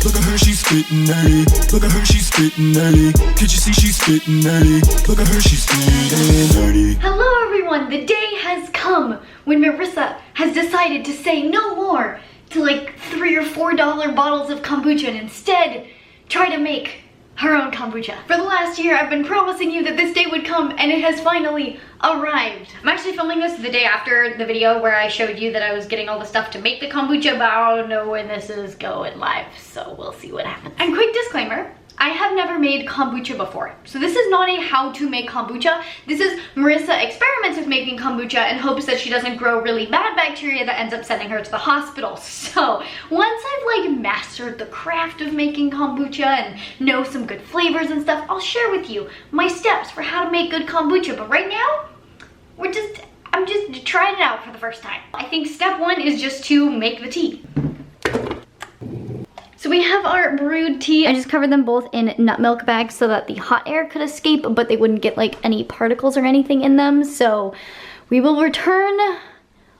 Look at her, she's spittin' nerdy. Look at her, she's spittin' nerdy. Can't you see she's spittin' nerdy? Look at her, she's spittin' nerdy. Hello everyone, the day has come when Marissa has decided to say no more to like $3 or $4 bottles of kombucha and instead try to make her own kombucha. For the last year, I've been promising you that this day would come, and it has finally arrived. I'm actually filming this the day after the video where I showed you that I was getting all the stuff to make the kombucha, but I don't know when this is going live, so we'll see what happens. And quick disclaimer, I have never made kombucha before. So this is not a how to make kombucha. This is Marissa experiments with making kombucha in hopes that she doesn't grow really bad bacteria that ends up sending her to the hospital. So once I've like mastered the craft of making kombucha and know some good flavors and stuff, I'll share with you my steps for how to make good kombucha. But right now, I'm just trying it out for the first time. I think step one is just to make the tea. So we have our brewed tea. I just covered them both in nut milk bags so that the hot air could escape, but they wouldn't get like any particles or anything in them. So we will return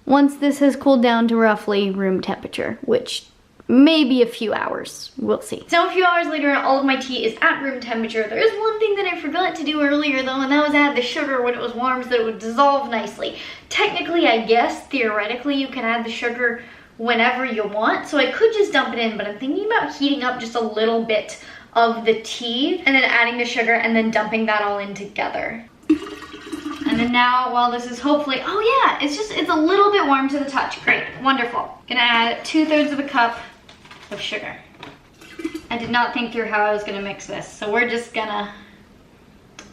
once this has cooled down to roughly room temperature, which may be a few hours. We'll see. So a few hours later, all of my tea is at room temperature. There is one thing that I forgot to do earlier though, and that was add the sugar when it was warm so that it would dissolve nicely. Technically, I guess, theoretically, you can add the sugar whenever you want, so I could just dump it in, but I'm thinking about heating up just a little bit of the tea and then adding the sugar and then dumping that all in together. And then now, while this is hopefully, oh yeah, it's a little bit warm to the touch. Great, wonderful. Gonna add 2/3 of a cup of sugar. I did not think through how I was gonna mix this, so we're just gonna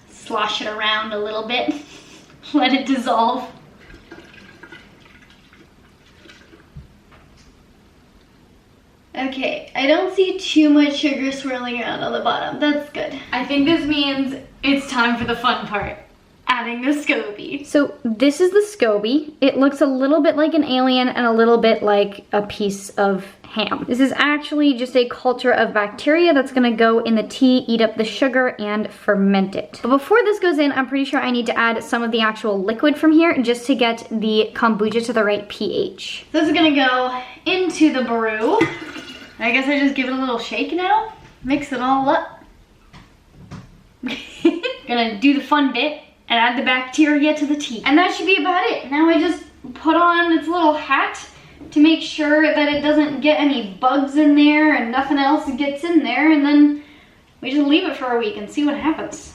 slosh it around a little bit, let it dissolve. Okay, I don't see too much sugar swirling around on the bottom. That's good. I think this means it's time for the fun part. Adding the SCOBY. So this is the SCOBY. It looks a little bit like an alien and a little bit like a piece of ham. This is actually just a culture of bacteria that's gonna go in the tea, eat up the sugar, and ferment it. But before this goes in, I'm pretty sure I need to add some of the actual liquid from here just to get the kombucha to the right pH. This is gonna go into the brew. I guess I just give it a little shake now. Mix it all up. Gonna do the fun bit and add the bacteria to the tea. And that should be about it. Now I just put on its little hat to make sure that it doesn't get any bugs in there and nothing else gets in there, and then we just leave it for a week and see what happens.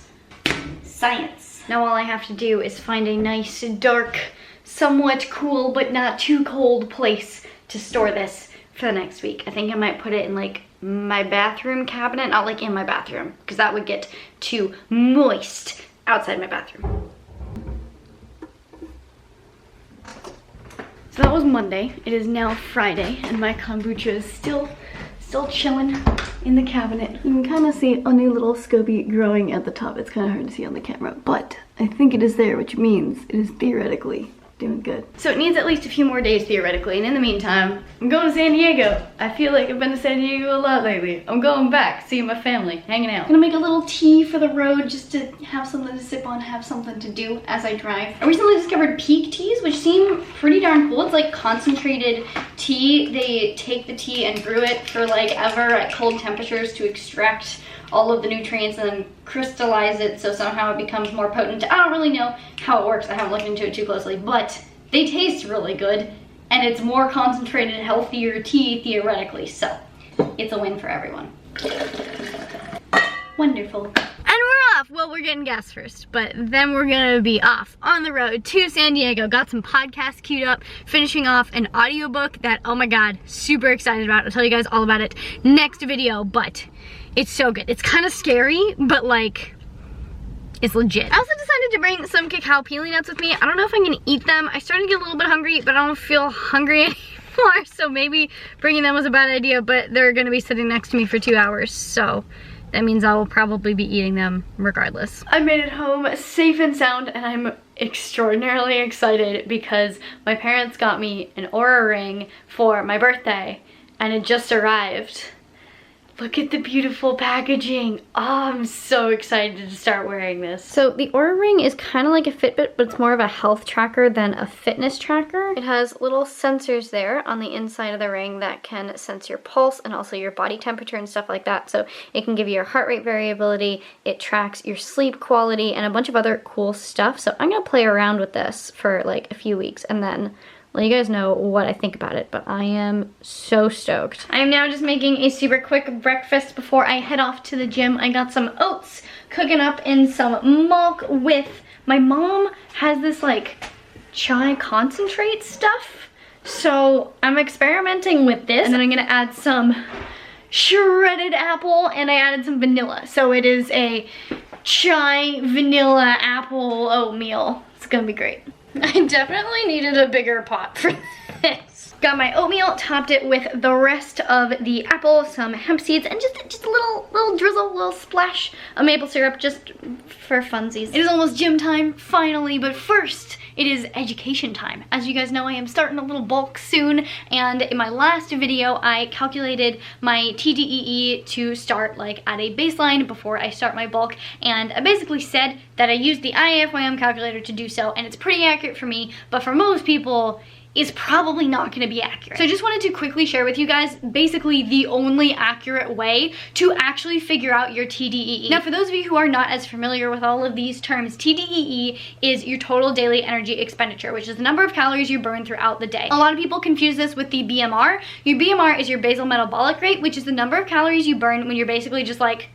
Science. Now all I have to do is find a nice, dark, somewhat cool but not too cold place to store this for the next week. I think I might put it in like my bathroom cabinet, not like in my bathroom, because that would get too moist outside my bathroom. So that was Monday. It is now Friday, and my kombucha is still chilling in the cabinet. You can kind of see a new little SCOBY growing at the top. It's kind of hard to see on the camera, but I think it is there, which means it is theoretically doing good. So it needs at least a few more days theoretically, and in the meantime, I'm going to San Diego. I feel like I've been to San Diego a lot lately. I'm going back, seeing my family, hanging out. I'm gonna make a little tea for the road just to have something to sip on, have something to do as I drive. I recently discovered Peak teas, which seem pretty darn cool. It's like concentrated tea. They take the tea and brew it for like ever at cold temperatures to extract all of the nutrients and then crystallize it so somehow it becomes more potent. I don't really know how it works. I haven't looked into it too closely, but they taste really good and it's more concentrated, healthier tea theoretically, so it's a win for everyone. Wonderful. And we're off. Well, we're getting gas first, but then we're gonna be off on the road to San Diego. Got some podcasts queued up, finishing off an audiobook that, oh my god, super excited about. I'll tell you guys all about it next video, but it's so good. It's kind of scary, but like, it's legit. I also decided to bring some cacao peeling nuts with me. I don't know if I'm gonna eat them. I started to get a little bit hungry, but I don't feel hungry anymore, so maybe bringing them was a bad idea, but they're gonna be sitting next to me for 2 hours, so that means I will probably be eating them regardless. I made it home safe and sound, and I'm extraordinarily excited because my parents got me an Oura ring for my birthday, and it just arrived. Look at the beautiful packaging. Oh, I'm so excited to start wearing this. So the Oura Ring is kind of like a Fitbit, but it's more of a health tracker than a fitness tracker. It has little sensors there on the inside of the ring that can sense your pulse and also your body temperature and stuff like that. So it can give you your heart rate variability, it tracks your sleep quality, and a bunch of other cool stuff. So I'm gonna play around with this for like a few weeks and then let you guys know what I think about it, but I am so stoked. I am now just making a super quick breakfast before I head off to the gym. I got some oats cooking up in some milk with, my mom has this like chai concentrate stuff. So I'm experimenting with this, and then I'm gonna add some shredded apple, and I added some vanilla. So it is a chai vanilla apple oatmeal. It's gonna be great. I definitely needed a bigger pot for this. Got my oatmeal, topped it with the rest of the apple, some hemp seeds, and just a little drizzle, little splash of maple syrup just for funsies. It is almost gym time, finally, but first, it is education time. As you guys know, I am starting a little bulk soon, and in my last video, I calculated my TDEE to start like at a baseline before I start my bulk, and I basically said that I used the IAFYM calculator to do so, and it's pretty accurate for me, but for most people, is probably not gonna be accurate. So I just wanted to quickly share with you guys basically the only accurate way to actually figure out your TDEE. Now, for those of you who are not as familiar with all of these terms, TDEE is your total daily energy expenditure, which is the number of calories you burn throughout the day. A lot of people confuse this with the BMR. Your BMR is your basal metabolic rate, which is the number of calories you burn when you're basically just like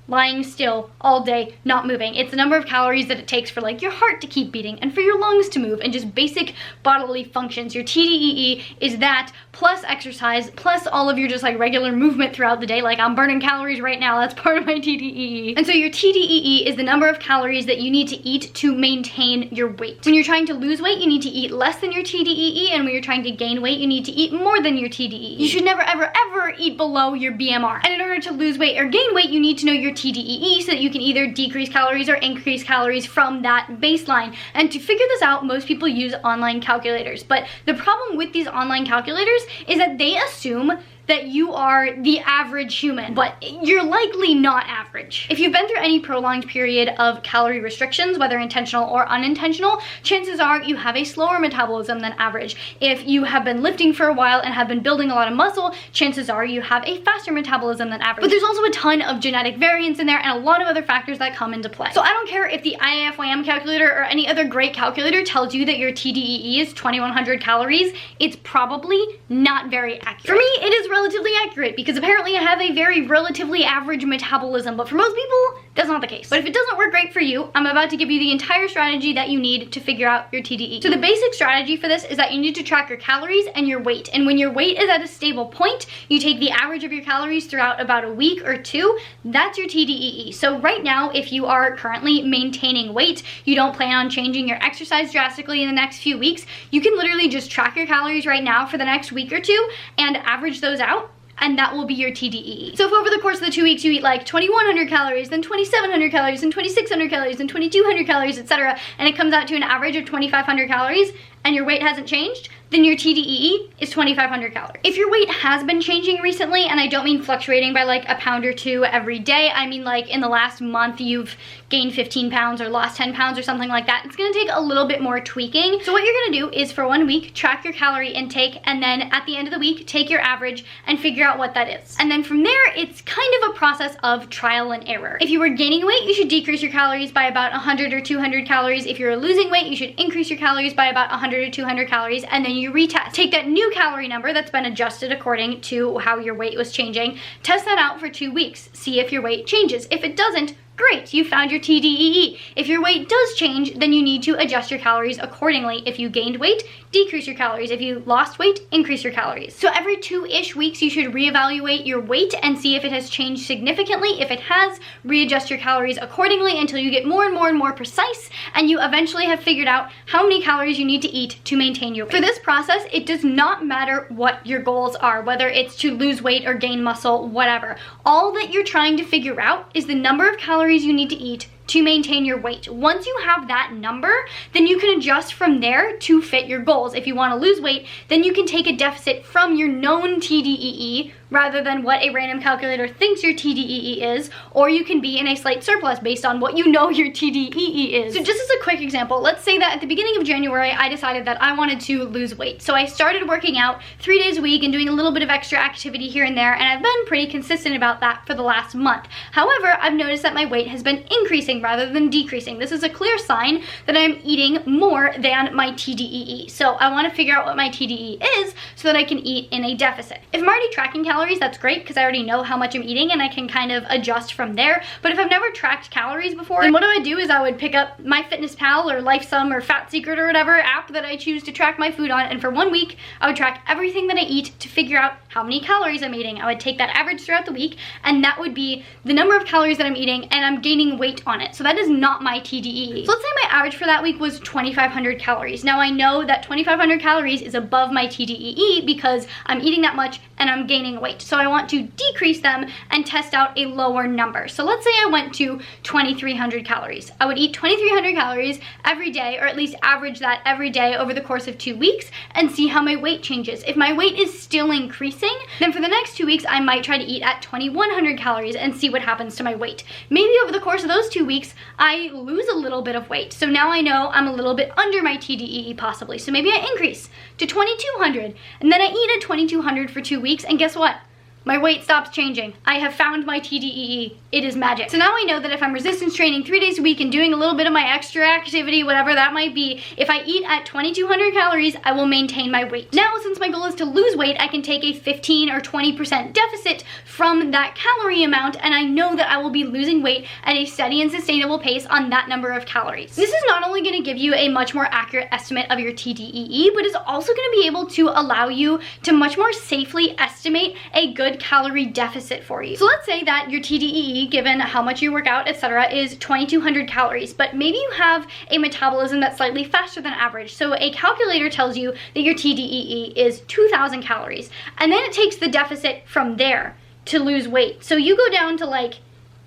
lying still all day, not moving. It's the number of calories that it takes for like your heart to keep beating and for your lungs to move and just basic bodily functions. Your TDEE is that plus exercise plus all of your just like regular movement throughout the day. Like I'm burning calories right now, that's part of my TDEE. And so your TDEE is the number of calories that you need to eat to maintain your weight. When you're trying to lose weight, you need to eat less than your TDEE, and when you're trying to gain weight, you need to eat more than your TDEE. You should never ever ever eat below your BMR. And in order to lose weight or gain weight, you need to know your TDEE so that you can either decrease calories or increase calories from that baseline. And to figure this out, most people use online calculators. But the problem with these online calculators is that they assume that you are the average human, but you're likely not average. If you've been through any prolonged period of calorie restrictions, whether intentional or unintentional, chances are you have a slower metabolism than average. If you have been lifting for a while and have been building a lot of muscle, chances are you have a faster metabolism than average. But there's also a ton of genetic variance in there and a lot of other factors that come into play. So I don't care if the IAFYM calculator or any other great calculator tells you that your TDEE is 2100 calories, it's probably not very accurate. For me, it is relatively accurate because apparently I have a very relatively average metabolism, but for most people, that's not the case. But if it doesn't work great for you, I'm about to give you the entire strategy that you need to figure out your TDEE. So the basic strategy for this is that you need to track your calories and your weight. And when your weight is at a stable point, you take the average of your calories throughout about a week or two, that's your TDEE. So right now, if you are currently maintaining weight, you don't plan on changing your exercise drastically in the next few weeks, you can literally just track your calories right now for the next week or two and average those out, and that will be your TDEE. So if over the course of the 2 weeks you eat like 2100 calories, then 2700 calories, then 2600 calories, then 2200 calories, etc., and it comes out to an average of 2500 calories, and your weight hasn't changed, then your TDEE is 2500 calories. If your weight has been changing recently, and I don't mean fluctuating by like a pound or two every day, I mean like in the last month you've gained 15 pounds or lost 10 pounds or something like that, it's gonna take a little bit more tweaking. So what you're gonna do is for 1 week, track your calorie intake, and then at the end of the week, take your average and figure out what that is. And then from there, it's kind of a process of trial and error. If you were gaining weight, you should decrease your calories by about 100 or 200 calories. If you're losing weight, you should increase your calories by about 100 or 200 calories, and then you retest. Take that new calorie number that's been adjusted according to how your weight was changing, test that out for 2 weeks, see if your weight changes. If it doesn't, great, you found your TDEE. If your weight does change, then you need to adjust your calories accordingly. If you gained weight, decrease your calories. If you lost weight, increase your calories. So every 2-ish weeks, you should reevaluate your weight and see if it has changed significantly. If it has, readjust your calories accordingly until you get more and more and more precise, and you eventually have figured out how many calories you need to eat to maintain your weight. For this process, it does not matter what your goals are, whether it's to lose weight or gain muscle, whatever. All that you're trying to figure out is the number of calories you need to eat to maintain your weight. Once you have that number, then you can adjust from there to fit your goals. If you want to lose weight, then you can take a deficit from your known TDEE, rather than what a random calculator thinks your TDEE is, or you can be in a slight surplus based on what you know your TDEE is. So just as a quick example, let's say that at the beginning of January, I decided that I wanted to lose weight. So I started working out 3 days a week and doing a little bit of extra activity here and there, and I've been pretty consistent about that for the last month. However, I've noticed that my weight has been increasing rather than decreasing. This is a clear sign that I'm eating more than my TDEE. So I want to figure out what my TDEE is so that I can eat in a deficit. If I'm already tracking calories, that's great because I already know how much I'm eating and I can kind of adjust from there. But if I've never tracked calories before, then what I would do is I would pick up MyFitnessPal or LifeSum or Fat Secret or whatever app that I choose to track my food on, and for 1 week, I would track everything that I eat to figure out how many calories I'm eating. I would take that average throughout the week, and that would be the number of calories that I'm eating, and I'm gaining weight on it. So that is not my TDEE. So let's say my average for that week was 2,500 calories. Now I know that 2,500 calories is above my TDEE because I'm eating that much and I'm gaining weight. So I want to decrease them and test out a lower number. So let's say I went to 2,300 calories. I would eat 2,300 calories every day, or at least average that every day over the course of 2 weeks, and see how my weight changes. If my weight is still increasing, then for the next 2 weeks, I might try to eat at 2,100 calories and see what happens to my weight. Maybe over the course of those 2 weeks, I lose a little bit of weight. So now I know I'm a little bit under my TDEE possibly. So maybe I increase to 2,200, and then I eat at 2,200 for 2 weeks, and guess what? My weight stops changing. I have found my TDEE. It is magic. So now I know that if I'm resistance training 3 days a week and doing a little bit of my extra activity, whatever that might be, if I eat at 2,200 calories, I will maintain my weight. Now, since my goal is to lose weight, I can take a 15 or 20% deficit from that calorie amount, and I know that I will be losing weight at a steady and sustainable pace on that number of calories. This is not only gonna give you a much more accurate estimate of your TDEE, but it's also gonna be able to allow you to much more safely estimate a good calorie deficit for you. So let's say that your TDEE, given how much you work out, etc., is 2,200 calories, but maybe you have a metabolism that's slightly faster than average. So a calculator tells you that your TDEE is 2,000 calories, and then it takes the deficit from there to lose weight. So you go down to like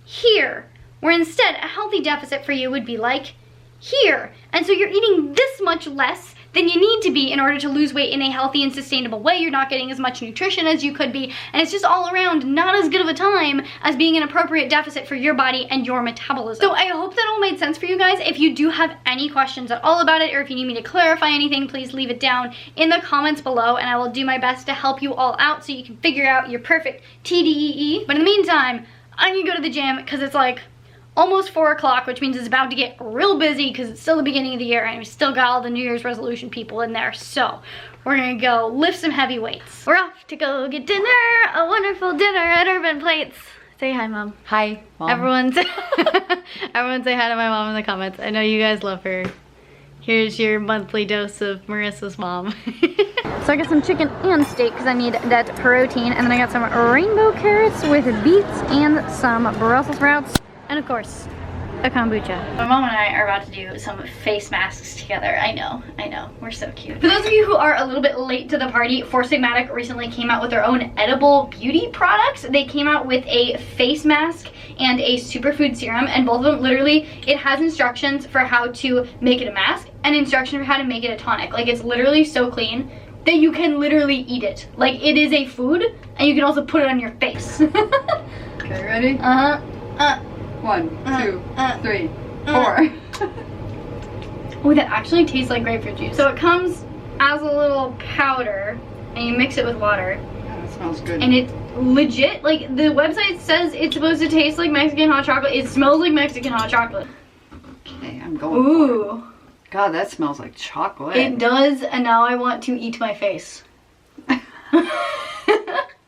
here, where instead a healthy deficit for you would be like here. And so you're eating this much less than you need to be in order to lose weight in a healthy and sustainable way. You're not getting as much nutrition as you could be, and it's just all around not as good of a time as being an appropriate deficit for your body and your metabolism. So I hope that all made sense for you guys. If you do have any questions at all about it, or if you need me to clarify anything, please leave it down in the comments below, and I will do my best to help you all out so you can figure out your perfect TDEE. But in the meantime, I'm gonna go to the gym because it's like almost 4 o'clock, which means it's about to get real busy because it's still the beginning of the year and we still got all the New Year's resolution people in there. So we're gonna go lift some heavy weights. We're off to go get dinner, a wonderful dinner at Urban Plates. Say hi, Mom. Hi, Mom. Everyone say hi to my mom in the comments. I know you guys love her. Here's your monthly dose of Marissa's mom. So I got some chicken and steak because I need that protein, and then I got some rainbow carrots with beets and some Brussels sprouts. And of course, a kombucha. My mom and I are about to do some face masks together. I know, we're so cute. For those of you who are a little bit late to the party, Sigmatic recently came out with their own edible beauty products. They came out with a face mask and a superfood serum, and both of them, literally, it has instructions for how to make it a mask and instruction for how to make it a tonic. Like, it's literally so clean that you can literally eat it. Like, it is a food, and you can also put it on your face. Okay, ready? 1, 2, 3, 4. Oh, that actually tastes like grapefruit juice. So it comes as a little powder, and you mix it with water. Oh, that smells good. And it's legit, like, the website says it's supposed to taste like Mexican hot chocolate. It smells like Mexican hot chocolate. Okay, I'm going Ooh. for it. God, that smells like chocolate. It does, and now I want to eat my face.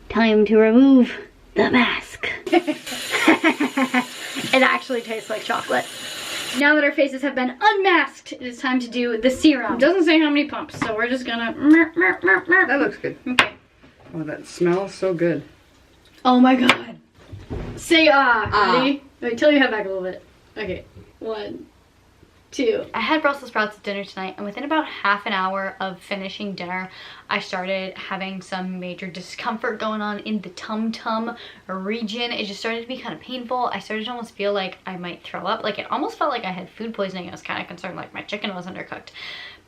Time to remove the mask. It actually tastes like chocolate. Now that our faces have been unmasked, it is time to do the serum. It doesn't say how many pumps, so we're just gonna... That looks good. Okay. Oh, that smells so good. Oh my god. Say Ready? Wait, till your head back a little bit. Okay. 1, 2. I had Brussels sprouts at dinner tonight, and within about half an hour of finishing dinner, I started having some major discomfort going on in the tum-tum region. It just started to be kind of painful. I started to almost feel like I might throw up. Like, it almost felt like I had food poisoning. I was kind of concerned like my chicken was undercooked.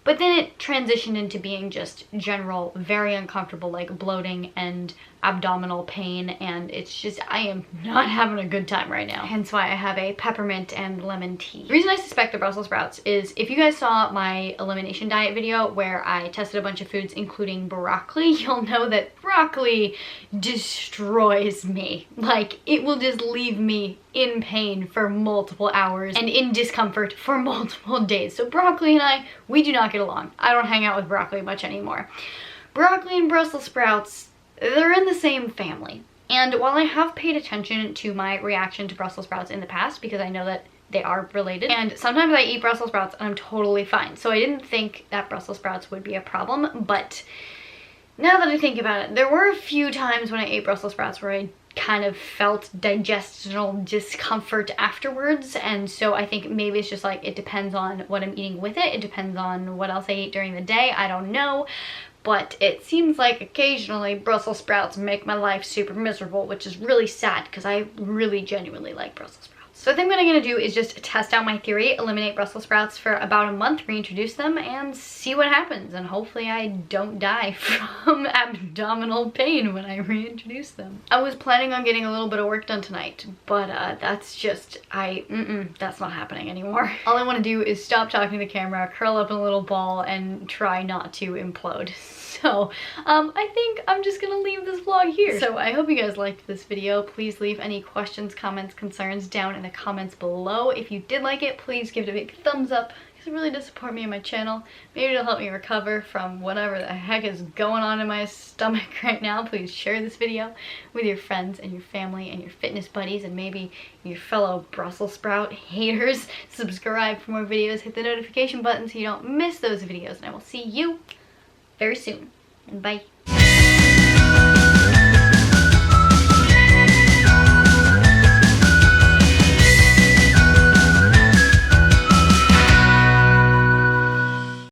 But then it transitioned into being just general, very uncomfortable, like bloating and abdominal pain, and it's just, I am not having a good time right now. Hence why I have a peppermint and lemon tea. The reason I suspect the Brussels sprouts is if you guys saw my elimination diet video where I tested a bunch of foods including broccoli, you'll know that broccoli destroys me. Like, it will just leave me in pain for multiple hours and in discomfort for multiple days. So broccoli and I, we do not get along. I don't hang out with broccoli much anymore. Broccoli and Brussels sprouts, they're in the same family. And while I have paid attention to my reaction to Brussels sprouts in the past, because I know that they are related, and sometimes I eat Brussels sprouts and I'm totally fine. So I didn't think that Brussels sprouts would be a problem, but now that I think about it, there were a few times when I ate Brussels sprouts where I kind of felt digestional discomfort afterwards, and so I think maybe it's just like, it depends on what I'm eating with it. It depends on what else I ate during the day. I don't know. But it seems like occasionally Brussels sprouts make my life super miserable, which is really sad because I really genuinely like Brussels sprouts. So I think what I'm going to do is just test out my theory, eliminate Brussels sprouts for about a month, reintroduce them, and see what happens. And hopefully I don't die from abdominal pain when I reintroduce them. I was planning on getting a little bit of work done tonight, but that's just, that's not happening anymore. All I want to do is stop talking to the camera, curl up in a little ball, and try not to implode. So I think I'm just gonna leave this vlog here. So I hope you guys liked this video. Please leave any questions, comments, concerns down in the comments below. If you did like it, please give it a big thumbs up, because it really does support me and my channel. Maybe it'll help me recover from whatever the heck is going on in my stomach right now. Please share this video with your friends and your family and your fitness buddies and maybe your fellow Brussels sprout haters. Subscribe for more videos, hit the notification button so you don't miss those videos, and I will see you very soon. And bye.